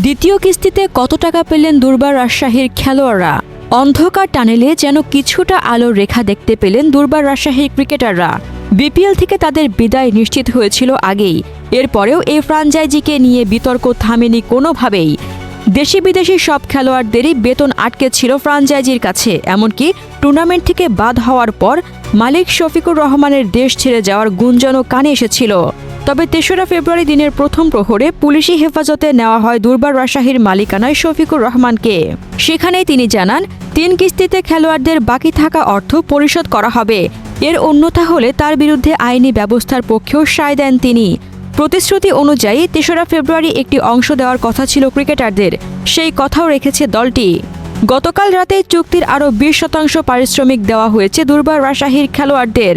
দ্বিতীয় কিস্তিতে কত টাকা পেলেন দুর্বার রাজশাহীর খেলোয়াড়রা? অন্ধকার টানেলে যেন কিছুটা আলোর রেখা দেখতে পেলেন দুর্বার রাজশাহীর ক্রিকেটাররা। বিপিএল থেকে তাদের বিদায় নিশ্চিত হয়েছিল আগেই। এরপরেও এই ফ্র্যাঞ্চাইজিকে নিয়ে বিতর্ক থামেনি কোনোভাবেই। দেশি বিদেশি সব খেলোয়াড়দেরই বেতন আটকে ছিল ফ্র্যাঞ্চাইজির কাছে। এমনকি টুর্নামেন্ট থেকে বাদ হওয়ার পর মালিক শফিকুর রহমানের দেশ ছেড়ে যাওয়ার গুঞ্জনও কানে এসেছিল। তবে ৩রা ফেব্রুয়ারি দিনের প্রথম প্রহরে পুলিশি হেফাজতে নেওয়া হয় দুর্বার রাজশাহীর মালিকানায় শফিকুর রহমানকে। সেখানেই তিনি জানান ৩ কিস্তিতে খেলোয়াড়দের বাকি থাকা অর্থ পরিশোধ করা হবে। এর অন্যথা হলে তার বিরুদ্ধে আইনি ব্যবস্থার পক্ষেও সায় দেন তিনি। প্রতিশ্রুতি অনুযায়ী ৩রা ফেব্রুয়ারি একটি অংশ দেওয়ার কথা ছিল ক্রিকেটারদের, সেই কথাও রেখেছে দলটি। গতকাল রাতে চুক্তির আরও ২০% পারিশ্রমিক দেওয়া হয়েছে দুর্বার রাজশাহীর খেলোয়াড়দের।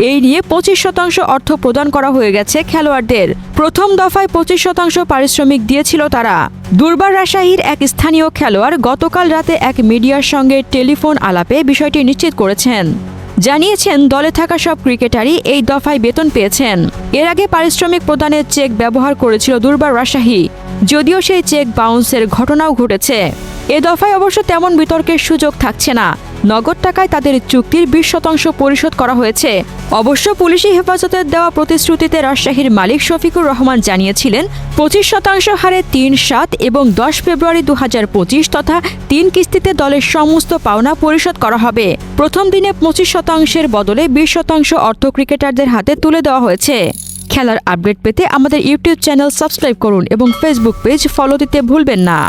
এই নিয়ে 25% অর্থ প্রদান করা হয়ে গেছে খেলোয়াড়দের। প্রথম দফায় 25% পারিশ্রমিক দিয়েছিল তারা। দুর্বার রাজশাহীর এক স্থানীয় খেলোয়াড় গতকাল রাতে এক মিডিয়ার সঙ্গে টেলিফোন আলাপে বিষয়টি নিশ্চিত করেছেন। জানিয়েছেন দলে থাকা সব ক্রিকেটারই এই দফায় বেতন পেয়েছেন। এর আগে পারিশ্রমিক প্রদানের চেক ব্যবহার করেছিল দুর্বার রাজশাহী, যদিও সেই চেক বাউন্সের ঘটনাও ঘটেছে। এ দফায় অবশ্য তেমন বিতর্কের সুযোগ থাকছে না। নগদ টাকায় তাদের চুক্তির 20% পরিশোধ করা হয়েছে। অবশ্য পুলিশি হেফাজতের দেওয়া প্রতিশ্রুতিতে রাজশাহীর মালিক শফিকুর রহমান জানিয়েছিলেন 25% হারে 3, 7 এবং 10 ফেব্রুয়ারি 2025 তথা 3 কিস্তিতে দলের সমস্ত পাওনা পরিশোধ করা হবে। প্রথম দিনে 25%-এর বদলে 20% অর্থ ক্রিকেটারদের হাতে তুলে দেওয়া হয়েছে। খেলার আপডেট পেতে আমাদের ইউটিউব চ্যানেল সাবস্ক্রাইব করুন এবং ফেসবুক পেজ ফলো দিতে ভুলবেন না।